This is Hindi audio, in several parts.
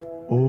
ओम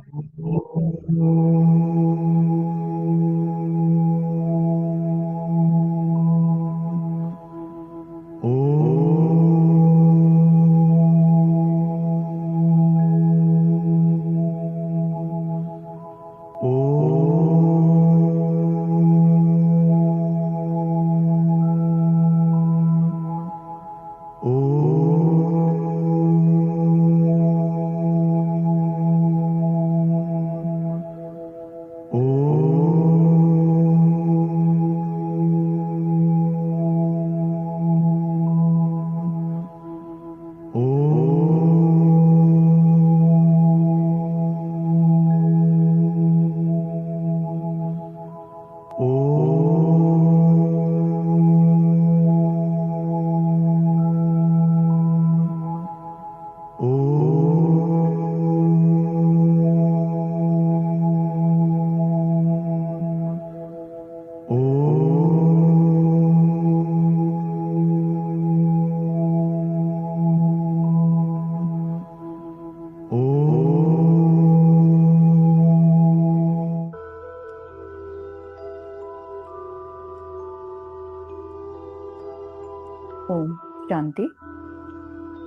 शांति।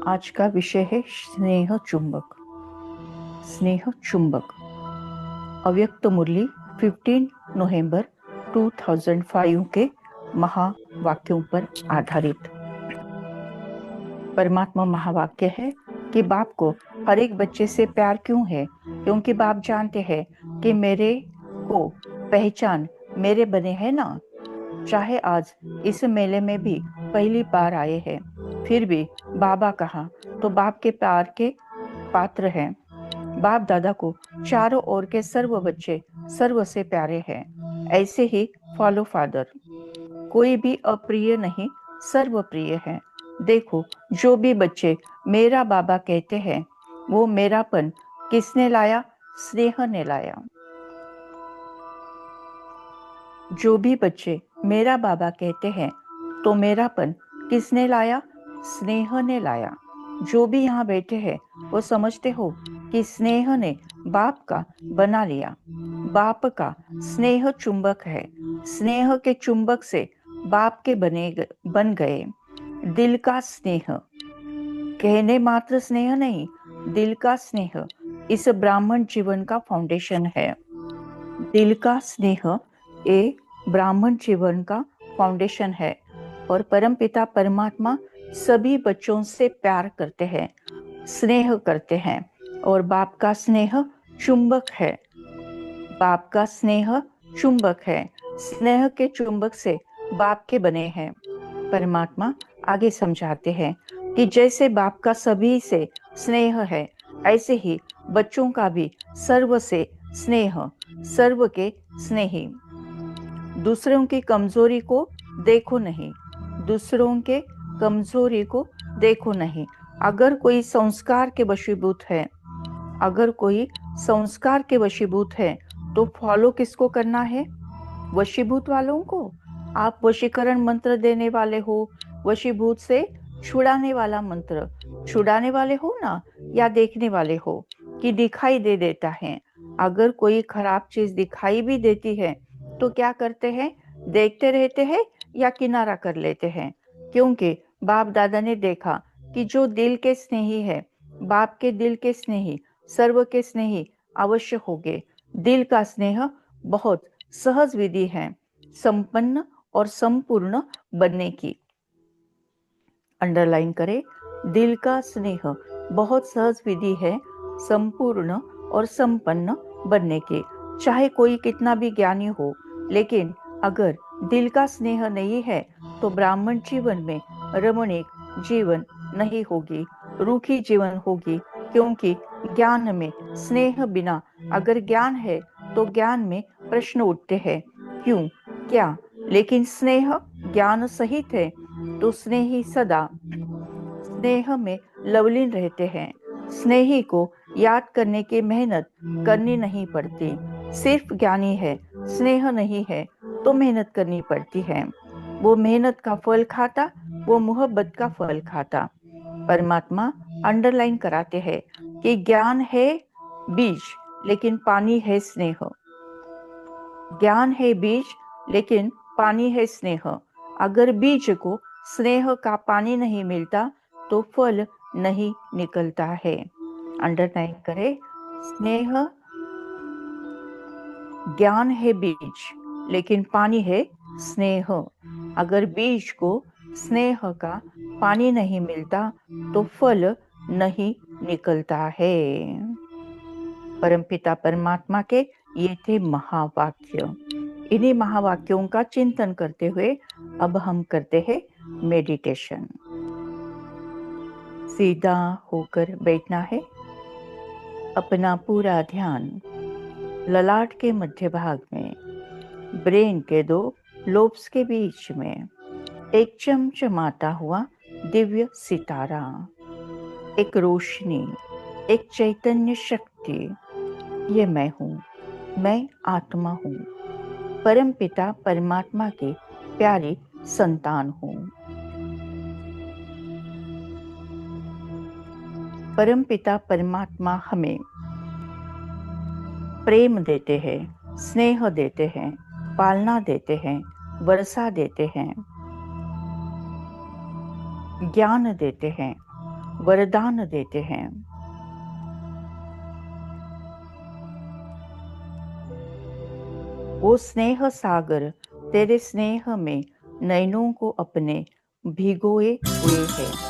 आज का विषय है स्नेह चुंबक। स्नेह चुंबक अव्यक्त मुरली 15 नवंबर 2005 के महावाक्यों पर आधारित। परमात्मा महावाक्य है कि बाप को हर एक बच्चे से प्यार क्यों है? क्योंकि बाप जानते हैं कि मेरे को पहचान मेरे बने हैं ना। चाहे आज इस मेले में भी पहली बार आए हैं, फिर भी बाबा कहा तो बाप के प्यार के पात्र हैं। बाप दादा को चारों ओर के सर्व बच्चे सर्व से प्यारे हैं। ऐसे ही फॉलो फादर, कोई भी अप्रिय नहीं, सर्व प्रिय है। देखो, जो भी बच्चे मेरा बाबा कहते हैं, वो मेरापन किसने लाया? स्नेह ने लाया। जो भी बच्चे मेरा बाबा कहते हैं, तो मेरापन किसने लाया? स्नेह ने लाया। जो भी यहाँ बैठे हैं, वो समझते हो कि स्नेह ने बाप का बना लिया। बाप का स्नेह चुंबक है। स्नेह के चुंबक से बाप के बन गए। दिल का स्नेह, कहने मात्र स्नेह नहीं, दिल का स्नेह इस ब्राह्मण जीवन का फाउंडेशन है। दिल का स्नेह ये ब्राह्मण जीवन का फाउंडेशन है और परमपिता परमात्मा सभी बच्चों से प्यार करते हैं, स्नेह करते हैं और बाप का स्नेह चुंबक है। बाप का स्नेह चुंबक है। स्नेह के चुंबक से बाप के बने हैं। परमात्मा आगे समझाते हैं कि जैसे बाप का सभी से स्नेह है, ऐसे ही बच्चों का भी सर्व से स्नेह, सर्व के स्नेही। दूसरों की कमजोरी को देखो नहीं, दूसरों के कमजोरी को देखो नहीं। अगर कोई संस्कार के वशीभूत है, अगर कोई संस्कार के वशीभूत है, तो फॉलो किसको करना है? वशीभूत वालों को। आप वशीकरण मंत्र देने वाले हो, वशीभूत से छुड़ाने वाला मंत्र छुड़ाने वाले हो ना, या देखने वाले हो कि दिखाई दे देता है। अगर कोई खराब चीज दिखाई भी देती है, तो क्या करते हैं? देखते रहते हैं या किनारा कर लेते हैं? क्योंकि बाप दादा ने देखा कि जो दिल के स्नेही है, बाप के दिल के स्नेही, सर्व के स्नेही अवश्य होंगे। दिल का स्नेह बहुत सहज विधि है संपन्न और संपूर्ण बनने की। अंडरलाइन करें, दिल का स्नेह बहुत सहज विधि है संपूर्ण और संपन्न बनने की। चाहे कोई कितना भी ज्ञानी हो, लेकिन अगर दिल का स्नेह नहीं है, तो ब्राह्मण जीवन में रमणीक जीवन नहीं होगी, रूखी जीवन होगी। क्योंकि ज्ञान में स्नेह बिना, अगर ज्ञान है तो ज्ञान में प्रश्न उठते हैं, क्यों, क्या? लेकिन स्नेह ज्ञान सहित है, तो स्नेही सदा स्नेह में लवलीन रहते हैं। स्नेही को याद करने की मेहनत करनी नहीं पड़ती। सिर्फ ज्ञानी है, स्नेह नहीं है, तो मेहनत करनी पड़ती है। वो मेहनत का फल खाता, वो मोहब्बत का फल खाता। परमात्मा अंडरलाइन कराते हैं कि ज्ञान है, बीज, लेकिन पानी है स्नेह। ज्ञान है बीज, लेकिन पानी है स्नेह। अगर बीज को स्नेह का पानी नहीं मिलता तो फल नहीं निकलता है। अंडरलाइन करें। स्नेह, ज्ञान है बीज, लेकिन पानी है स्नेह। अगर बीज को स्नेह का पानी नहीं मिलता तो फल नहीं निकलता है। परमपिता परमात्मा के ये थे महावाक्य। इन्हीं महावाक्यों का चिंतन करते हुए अब हम करते हैं मेडिटेशन। सीधा होकर बैठना है। अपना पूरा ध्यान ललाट के मध्य भाग में, ब्रेन के 2 लोब्स के बीच में एक चमचमाता हुआ दिव्य सितारा, एक रोशनी, एक चैतन्य शक्ति। ये मैं हूँ, मैं आत्मा हूँ, परम पिता परमात्मा की प्यारी संतान हूँ। परम पिता परमात्मा हमें प्रेम देते हैं, स्नेह देते हैं, पालना देते हैं, वर्षा देते हैं, ज्ञान देते हैं, वरदान देते हैं। वो स्नेह सागर तेरे स्नेह में नैनों को अपने भिगोए हुए है।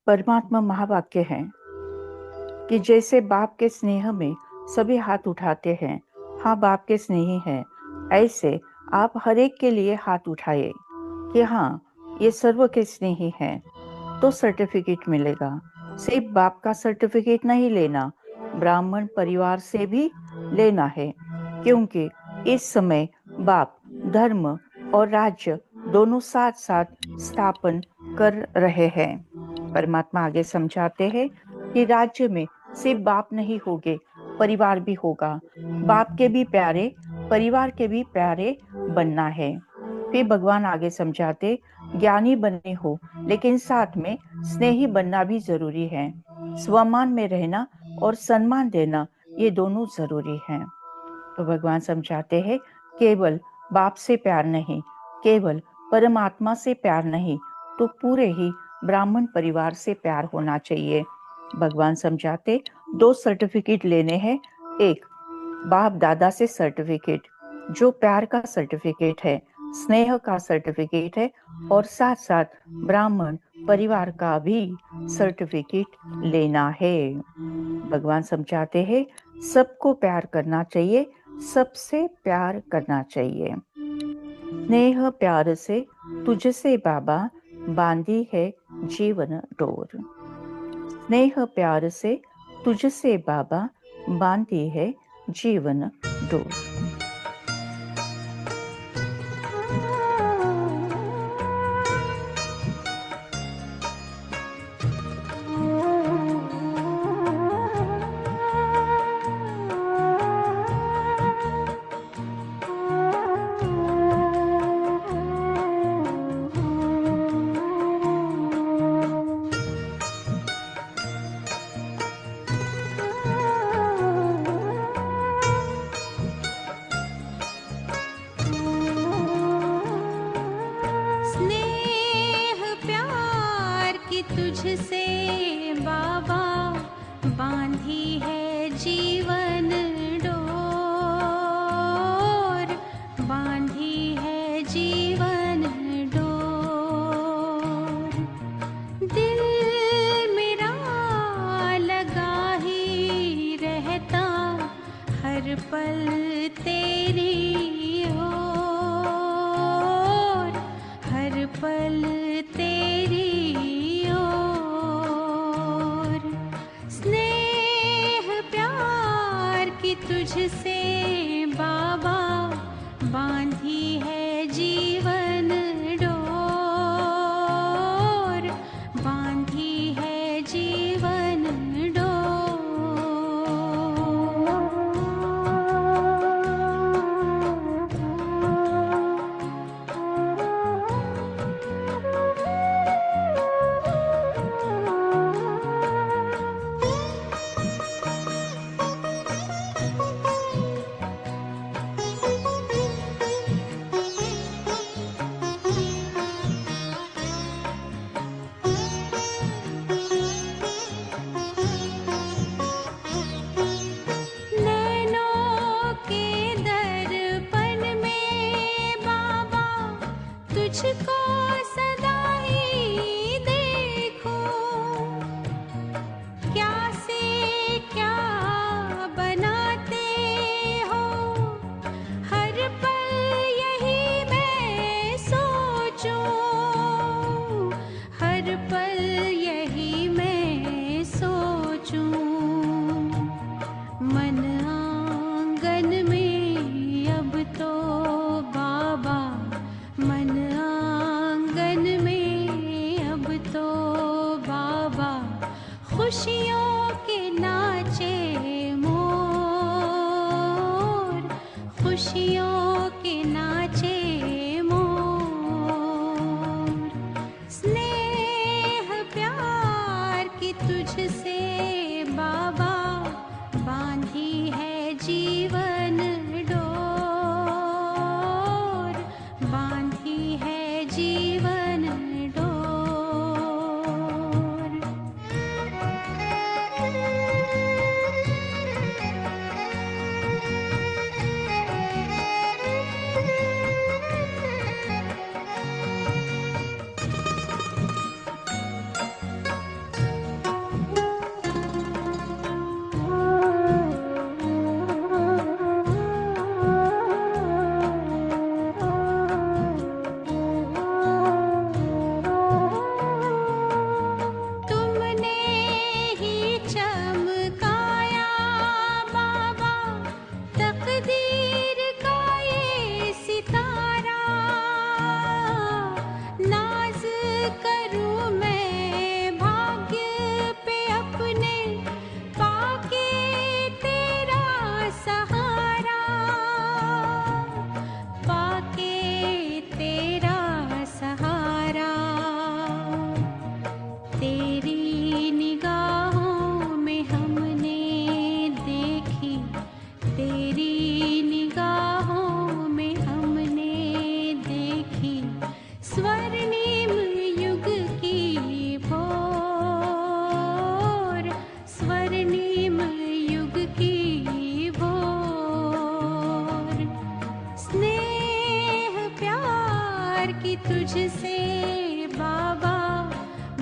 परमात्मा महावाक्य है कि जैसे बाप के स्नेह में सभी हाथ उठाते हैं, हाँ बाप के स्नेही हैं, ऐसे आप हर एक के लिए हाथ उठाइए कि हाँ ये सर्व के स्नेही हैं, तो सर्टिफिकेट मिलेगा। सिर्फ बाप का सर्टिफिकेट नहीं लेना, ब्राह्मण परिवार से भी लेना है, क्योंकि इस समय बाप धर्म और राज्य दोनों साथ साथ स्थापन कर रहे हैं। परमात्मा आगे समझाते हैं कि राज्य में सिर्फ बाप नहीं होंगे, परिवार भी होगा। बाप के भी प्यारे, परिवार के भी प्यारे बनना है। फिर भगवान आगे समझाते, ज्ञानी बनने हो लेकिन साथ में स्नेही बनना भी जरूरी है। स्वमान में रहना और सम्मान देना, ये दोनों जरूरी हैं। तो भगवान समझाते हैं, केवल बाप से प्यार नहीं, केवल परमात्मा से प्यार नहीं, तो पूरे ही ब्राह्मण परिवार से प्यार होना चाहिए। भगवान समझाते, 2 सर्टिफिकेट लेने हैं। एक बाप दादा से सर्टिफिकेट, जो प्यार का सर्टिफिकेट है, स्नेह का सर्टिफिकेट है, और साथ साथ ब्राह्मण परिवार का भी सर्टिफिकेट लेना है। भगवान समझाते हैं, सबको प्यार करना चाहिए, सबसे प्यार करना चाहिए। स्नेह प्यार से तुझसे बाबा बांधी है जीवन डोर। स्नेह प्यार से तुझसे बाबा बांधी है जीवन डोर। स्नेह प्यार की तुझसे बाबा बांधी है जीवन डोर, बांधी है जीवन डोर। दिल मेरा लगा ही रहता हर पल तेरी ओर, हर पल तेरी ओर। स्नेह प्यार की तुझसे बाबा बांधी है जीवन डोर, बांधी है जीवन नैनों के दर्पण में बाबा तुझको सदा ही देखूं। क्या से क्या बनाते हो, हर पल यही मैं सोचूं, हर पल यही मैं सोचूं। मन आंगन में अब तो बाबा, मन आंगन में अब तो बाबा खुशियों के नाचे मोर, खुशियों के नाचे मोर। स्नेह प्यार की तुझसे बाबा बांधी है जीवन डोर, बांधी है जीवन डोर।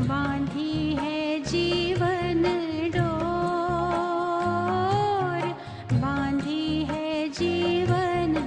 बांधी है जीवन डोर, बांधी है जीवन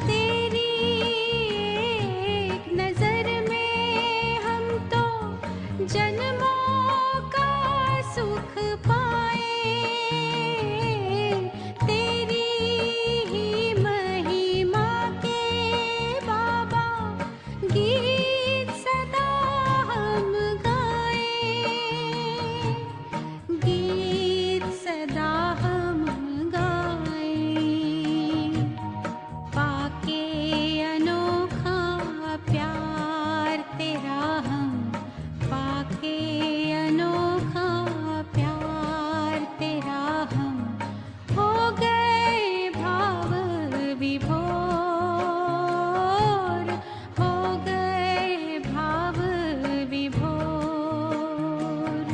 तेरी एक नजर में हम तो जन्मों का सुख पाए, तेरी ही महिमा के बाबा गीत सदा हम गाए, गीत सदा हम गाए। पाके अनोखा प्यार तेरा हम, पाके अनोखा प्यार तेरा हम, हो गए भाव विभोर, हो गए भाव विभोर।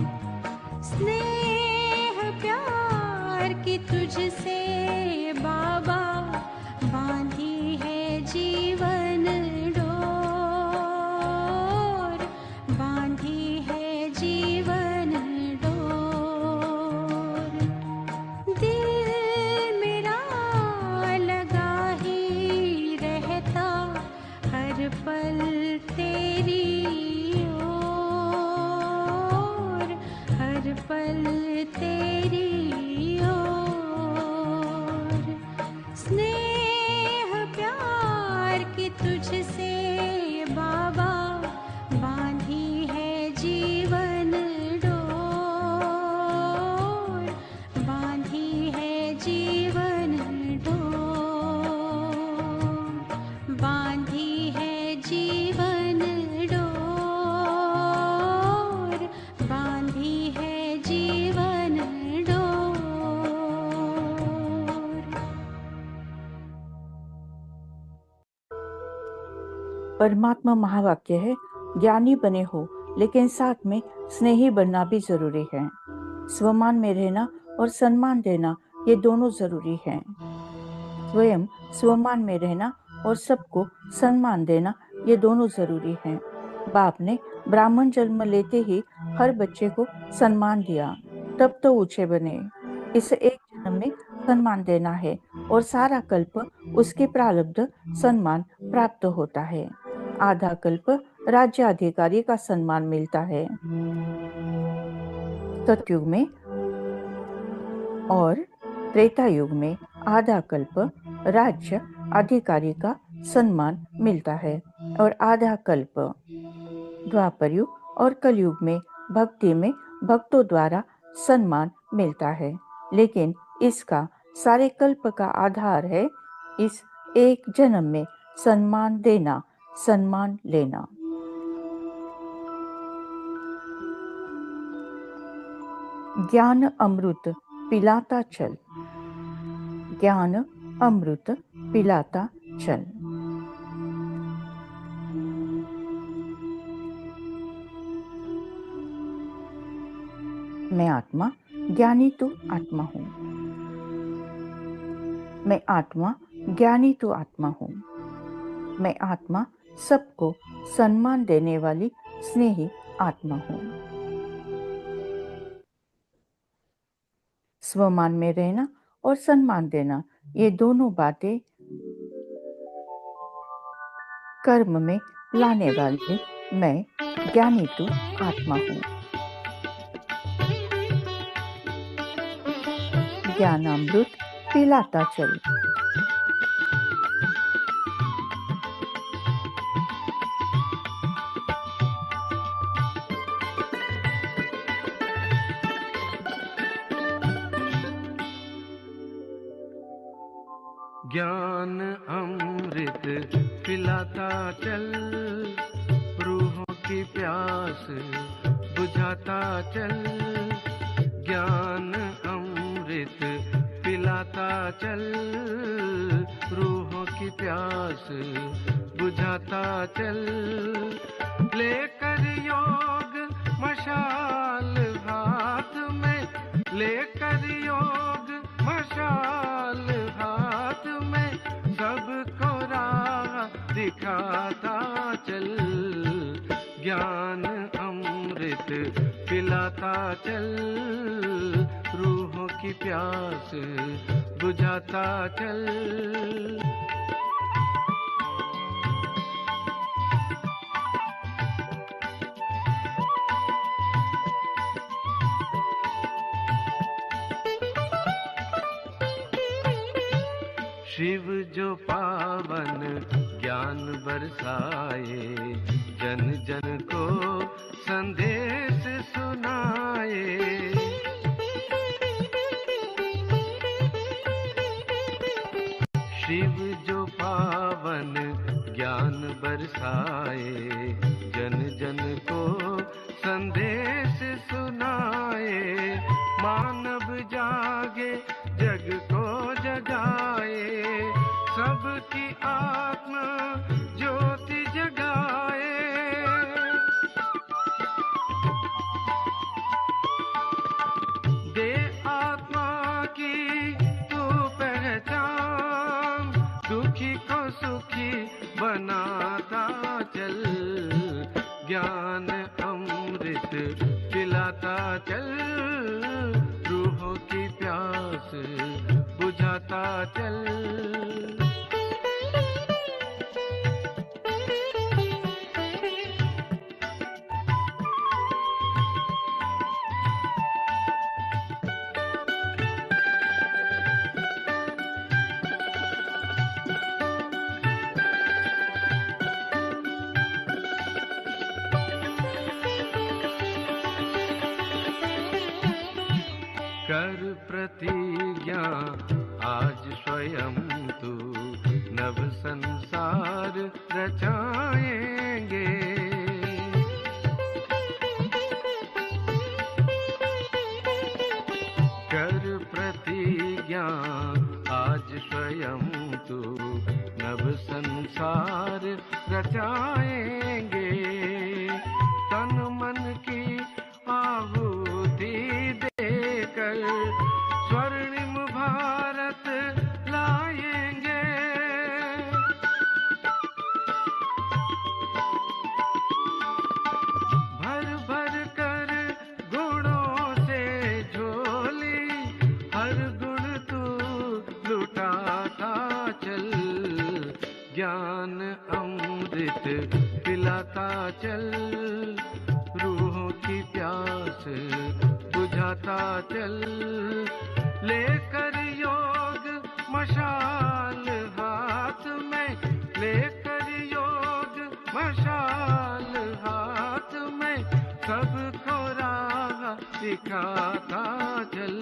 स्नेह प्यार की तुझसे बाबा बांधी है जीवन डोर, बांधी है जीवन डोर। दिल मेरा लगा ही रहता हर पल तेरी ओर, हर पल तेरी ओर। स्नेह प्यार की तुझसे बाबा बांधी है जीवन डोर, बांधी है जीवन डोर, बांधी है जीवन डोर, बांधी है जीवन डोर। परमात्मा महावाक्य है, ज्ञानी बने हो लेकिन साथ में स्नेही बनना भी जरूरी है। स्वमान में रहना और सम्मान देना ये दोनों जरूरी हैं। स्वयं स्वमान में रहना और सबको सम्मान देना ये दोनों जरूरी हैं। बाप ने ब्राह्मण जन्म लेते ही हर बच्चे को सम्मान दिया, तब तो ऊंचे बने। इस एक जन्म में सम्मान देना है और सारा कल्प उसके प्रारब्ध सम्मान प्राप्त होता है। आधा कल्प राज्याधिकारी का सम्मान मिलता है सतयुग में, और त्रेता युग में आधा कल्प राज्य अधिकारी का सम्मान मिलता है और आधा कल्प द्वापर युग और कलयुग में भक्ति में भक्तों द्वारा सम्मान मिलता है। लेकिन इसका सारे कल्प का आधार है इस एक जन्म में सम्मान देना, सम्मान लेना। ज्ञान अमृत पिलाता चल, ज्ञान अमृत पिलाता चल। मैं आत्मा, ज्ञानी तू आत्मा हूँ। मैं आत्मा, ज्ञानी तू आत्मा हूँ। मैं आत्मा, सबको सम्मान देने वाली स्नेही आत्मा हूँ। स्वमान में रहना और सम्मान देना ये दोनों बातें कर्म में लाने वाली मैं ज्ञानी तू आत्मा हूँ। ज्ञानामृत पिलाता चल। ज्ञान अमृत पिलाता चल, रूह बुझाता चल, ज्ञान अमृत पिलाता चल, रूहों की प्यास बुझाता चल, लेकर योग मशाल हाथ में, लेकर योग मशाल हाथ में, सबको राह दिखाता चल, ज्ञान अमृत पिलाता चल, रूहों की प्यास बुझाता चल। शिव जो पावन ज्ञान बरसाए, जन जन को संदेश सुनाए, शिव जो पावन ज्ञान बरसाए, जन जन को संदेश सुनाए, मानव जागे जग को जगाए, सबकी आत्मा ज्योति जगाए, दे आत्मा की तू पहचान, दुखी को सुखी बनाता चल, ज्ञान अमृत पिलाता चल, रूहों की प्यास बुझाता चल। कर प्रतिज्ञा आज स्वयं तू, नव संसार रचाएंगे, कर प्रतिज्ञा आज स्वयं तू, नव संसार रचाएंगे, तन मन की आहुति देकर स्वर्णिम भारत लाएंगे, भर भर कर गुणों से झोली, हर गुण तू लुटाता चल, ज्ञान अमृत पिलाता चल, रूहों की प्यास बुझाता चल, लेकर योग मशाल हाथ में, लेकर योग मशाल हाथ में, सबको राह दिखाता चल,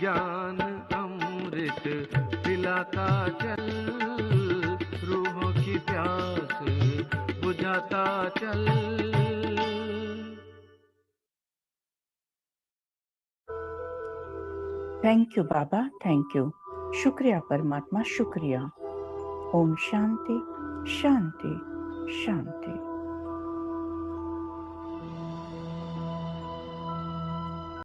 ज्ञान अमृत पिलाता चल, रूहों की प्यास बुझाता चल। Thank you Baba, thank you, शुक्रिया परमात्मा, शुक्रिया। ओम शांति शांति शांति।